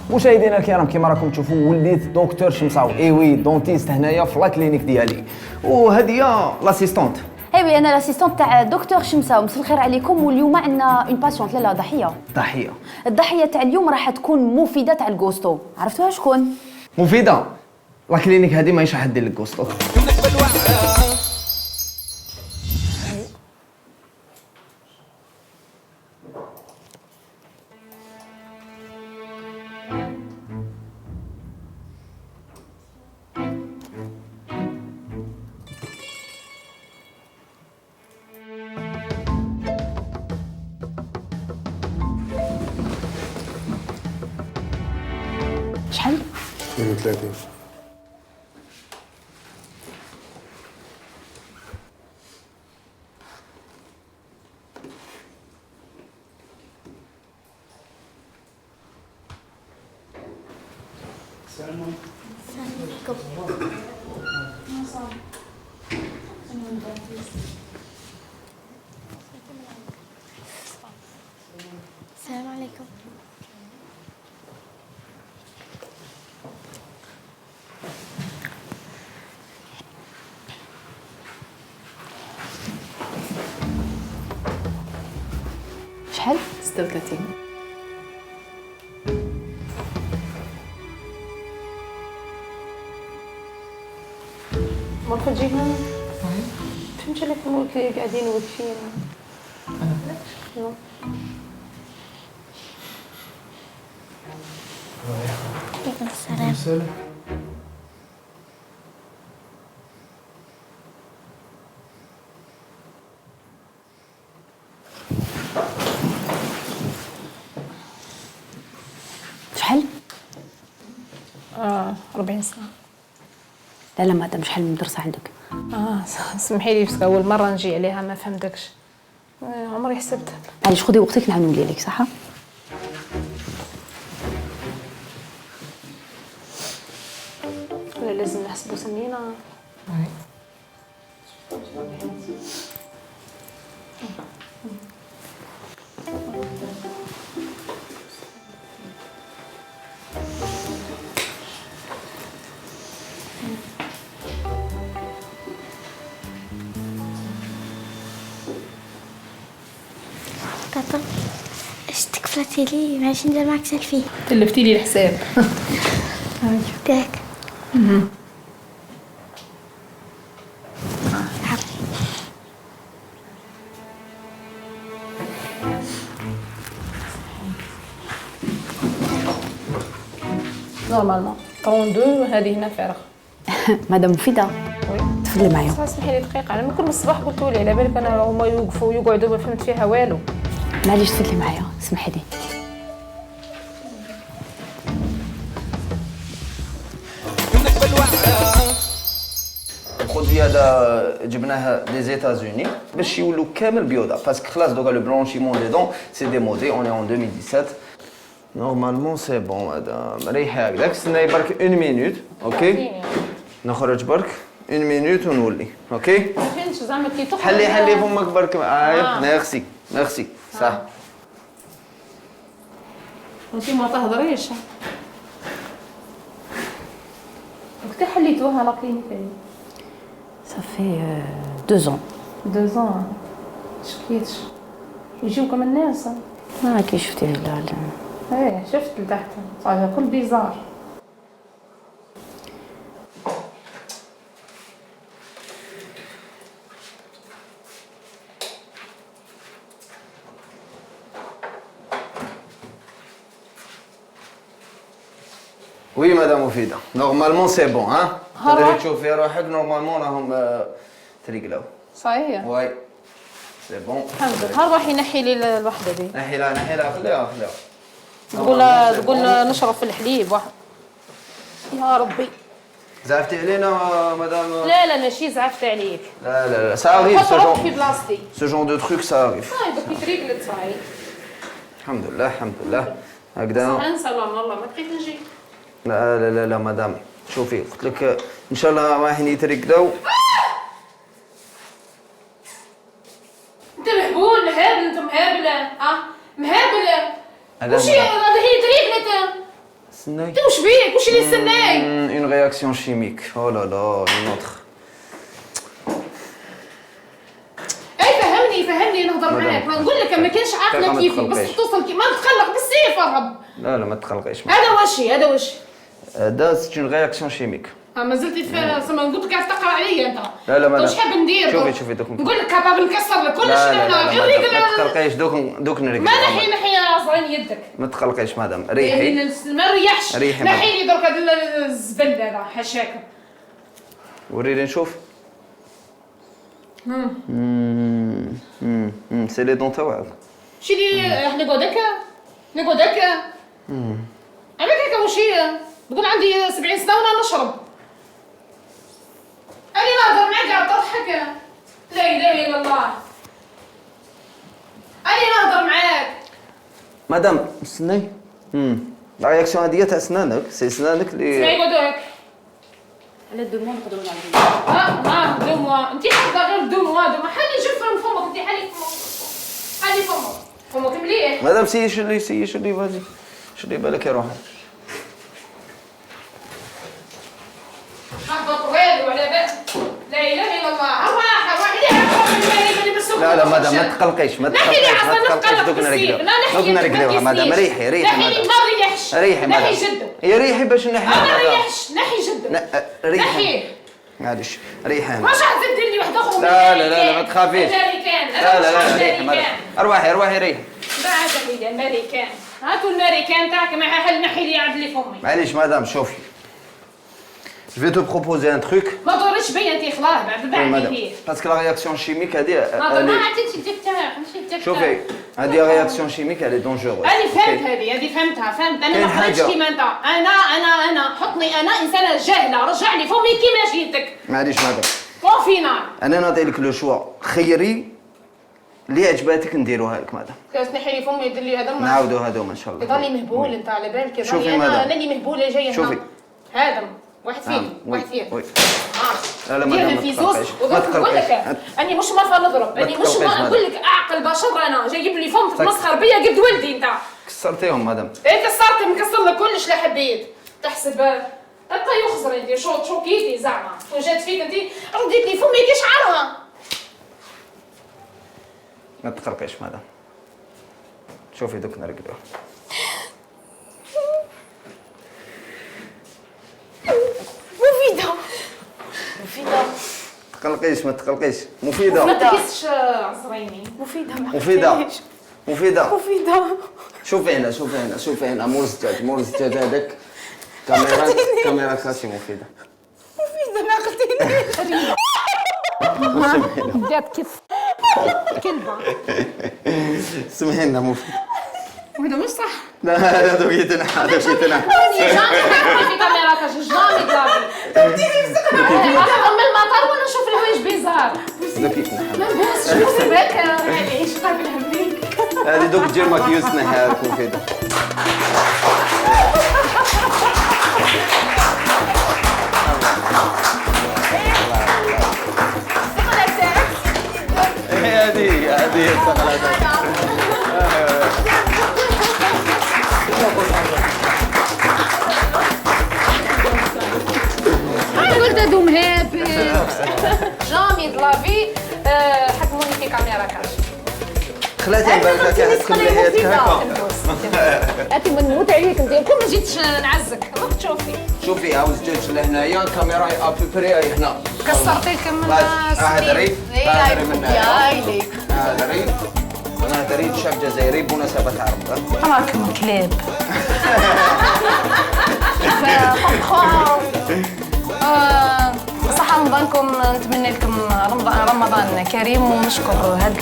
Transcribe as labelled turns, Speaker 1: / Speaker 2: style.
Speaker 1: مشاهدينا الكرام، كما راكم تشوفوا وليت دكتور شمساوي. ايوي دونتيست هنايا في لا كلينيك ديالي، وهذه لاسيستونت.
Speaker 2: ايوي انا لاسيستونت تاع دكتور شمساوي. مساء الخير عليكم. واليوم عندنا اون باسيونت، لا ضحيه. الضحيه تاع اليوم راح تكون مفيده تاع الكوستو. عرفتوها شكون؟
Speaker 1: مفيده؟ لا كلينيك هذه ماهيش راح دير لك كوستو.
Speaker 2: شحال؟
Speaker 3: 32.
Speaker 4: السلام عليكم.
Speaker 2: شحال؟
Speaker 5: 36.
Speaker 6: مرة تجينا فهمتي لك قاعدين واقفين.
Speaker 4: عليكم السلام.
Speaker 2: شحال؟
Speaker 6: 40 سنة.
Speaker 2: لا مادام شحال من مدرسه عندك؟
Speaker 6: سمحي لي بس أول مرة نجي عليها ما فهمتكش. عمري حسبتها.
Speaker 2: معليش خدي وقتك نعاود نولي لك. صح؟
Speaker 6: ولا لازم نحسبوا سنينا؟
Speaker 4: تطل اش تكفلتي لي ماشي ندير معك سيلفي
Speaker 6: تلفتي لي الحساب.
Speaker 4: ياك.
Speaker 6: نورمالمون 32 هذه هنا فارغ.
Speaker 2: مادام مفيده تفضلي معايا.
Speaker 6: اسمحي لي دقيقة، أنا من كل الصباح قلت لي على بالك أنا هما يوقفوا ويقعدوا ما فهمت فيها والو.
Speaker 2: معليش تفضلي معايا، سمحي لي.
Speaker 1: البرودوي هذا جبناه دي زيتازوني باش يولوا كامل بيوضا، باسكو خلاص دوكا لو بلونشيمون دي دون سي ديمودي، اون اي اون 2017. نورمالمون سي بون مادام، ريحي هكذاك، استناي برك 1 مينوت، اوكي؟ نخرج برك 1 مينوت ونولي، اوكي؟
Speaker 6: ما فهمتش زعما كي تخرج.
Speaker 1: حلي فمك برك. ميرسي صح.
Speaker 6: انتي ما تهضريش. وقت حليتوها لا كلينيك هذه؟
Speaker 2: صافي 2 ans.
Speaker 6: 2 ans. شكيتش يجيوكم الناس؟
Speaker 2: ما كي شفتي لا.
Speaker 6: ايه شفت لتحت صاير كل بيزار.
Speaker 1: وي مدام مفيدة، نورمالمون سي بون ها؟ تقدري تشوفي روحك نورمالمون راهم تريقلاو.
Speaker 6: صحيح؟
Speaker 1: واي سي بون.
Speaker 6: الحمد لله. روحي نحي لي الوحدة دي.
Speaker 1: نحي لها خليها.
Speaker 6: تقول نشرب في الحليب واحد. يا ربي.
Speaker 1: زعفتي علينا مدام؟
Speaker 6: لا ماشي زعفت عليك.
Speaker 1: لا ça arrive ce
Speaker 6: حط في بلاصتي.
Speaker 1: ce genre de truc ça arrive.
Speaker 6: دوك تريقلت صاي.
Speaker 1: الحمد لله هكذا.
Speaker 6: انسى والله ما بقيت نجي.
Speaker 1: لا مدام شوفي قلت لك ان شاء الله رايحين يترقدوا.
Speaker 6: انت مهبول مهابل، انت مهابله مهابله. وش هذا هي تريقلة؟
Speaker 1: استناي
Speaker 6: انت وش بيك؟ وش اللي استناي؟
Speaker 1: اون رياكسيون شيميك او لا لا اون اوتر.
Speaker 6: اي فهمني نهضر معاك، نقول لك ما كانش عاقله كيفي بس توصل ما تقلق بالسيف الرب.
Speaker 1: لا ما تقلقيش.
Speaker 6: هذا واش
Speaker 1: هذا سي اون رياكسيون شيميك.
Speaker 6: ما زلت سما قلت لك تقرا عليا انت.
Speaker 1: لا ما
Speaker 6: واش حاب ندير؟
Speaker 1: شوفي دوك
Speaker 6: نقول لك كابابل نكسر لك كلش.
Speaker 1: لا ما تقلقيش دوك نريق.
Speaker 6: ما نحي صغير يدك.
Speaker 1: ما تقلقيش مدام ريحي.
Speaker 6: ما نريحش.
Speaker 1: ريحي
Speaker 6: نحي لي درك هذا الزبل هذا حاشاك.
Speaker 1: وريني نشوف. سي لي دون تاعك.
Speaker 6: شي لي نقعد هكا. عملت هكا وش هي؟ تقول عندي 70 سنة وانا نشرب. أنا نهضر معاك قاعد تضحك. لا إله إلا الله. أنا نهضر معاك.
Speaker 1: مدام استني. لا رياكسيون هذه تاع سنانك، سي سنانك اللي
Speaker 6: اسمعي قعدوا هكا.
Speaker 2: على 2 موا نقدروا نعملوا.
Speaker 6: 2 موا، أنت حافظة غير 2 موا، حلي جف من فمك، أنت حلي فمك مليح.
Speaker 1: مدام سي شلي فازي. شلي بالك يا روحي.
Speaker 6: طويل وعلى بالك. لا اله الا الله. الراحه
Speaker 1: لا مدام ما تقلقيش دوك نرقدوها مدام ريحي
Speaker 6: مدام.
Speaker 1: ريحي مدام.
Speaker 6: نحي جدو.
Speaker 1: يا ريحي باش نحي.
Speaker 6: ما ريحش نحي جدو.
Speaker 1: ريحي معليش ريحي.
Speaker 6: واش راح تدير لي واحد اخر؟
Speaker 1: لا ما تخافيش. لا ريحي مدام. ارواحي ريحي.
Speaker 6: بعد وليدي الامريكان. هاتوا الامريكان تاعك مع حل نحي لي عاد لي فمي.
Speaker 1: معليش مدام شوفي. Je vais te proposer un truc.
Speaker 6: ما توريش بيا انت خلاص بعد ليه.
Speaker 1: Parce que la réaction chimique هذه
Speaker 6: ما عطيتش الدكتور ماشي الدكتور.
Speaker 1: شوفي هذه رياكسيون شيميك هذه دونجوروس.
Speaker 6: أنا فهمت هذه فهمتها أنا ما خرجتش كيما أنت. أنا حطني أنا إنسانة جاهلة رجع لي فمي كيما جيتك.
Speaker 1: معليش مدام.
Speaker 6: بون فينال.
Speaker 1: أنا نعطي لك لو شوا خيري اللي عجباتك نديروها لك مدام.
Speaker 6: كاس نحي لي فمي يدير لي هذا
Speaker 1: نعاودوا هذوما إن شاء الله.
Speaker 6: يضلي مهبول أنت على بالك.
Speaker 1: شوفي مدام.
Speaker 6: أنا اللي مهبولة جاية هنا.
Speaker 1: شوفي.
Speaker 6: هذا واحد فيهم.
Speaker 1: لا مدام
Speaker 6: في زوز نقول لك أنا مش مرة نضرب. أنا مش نقول لك أعقل بشر أنا جايب لي فم تتمسخر بيا قد ولدي أنت.
Speaker 1: كسرتيهم مدام.
Speaker 6: إيه كسرت مكسر لك كلش لا حبيت. تحسب أنت يخزر أنت شوكيتي زعما وجات فيك أنت رديت لي فمي كي شعرها.
Speaker 1: ما تقلقيش مدام. شوفي دوك نرقدوها.
Speaker 2: مفيدة.
Speaker 1: ما تقلقيش مفيدة.
Speaker 6: ما تحسش عصريني.
Speaker 1: مفيدة. شوفي هنا مور الزجاج هذاك. كاميرا كاسي مفيدة
Speaker 6: ما عقلتينيش. بدات كيف كلبة.
Speaker 1: سمعي لنا مفيدة.
Speaker 6: وهذا مش صح.
Speaker 1: لا هذا بيتنا
Speaker 6: جامي في كاميرا كاش جامي كلابي. أنا من المطار وأنا نشوف الحوايج بيزار. ما نبوسش شوفي بالك يعني إيش قابل همليك.
Speaker 1: هذه دوك دير ماكيوس نحيها مفيدة. هذه الثقلات.
Speaker 6: أنا قلت هادو مهابل. جامي دلافي حكموني في كاميرا كاش.
Speaker 1: خلاتي بالك كتحكم لي حياتك هكا.
Speaker 6: أنت من نموت عليك ندير كون ما جيتش نعزك. راك تشوفي.
Speaker 1: شوفي هاو الزجاج لهنايا الكاميرا ابوبري هنا.
Speaker 6: كسرتي لكم
Speaker 1: هذا ريف.
Speaker 2: يايليك.
Speaker 1: هذا ريف. أنا ريف شاف جزائري بمناسبة عرب.
Speaker 6: راكم كلاب. صحة رمضانكم نتمنى لكم رمضان كريم ونشكر هاد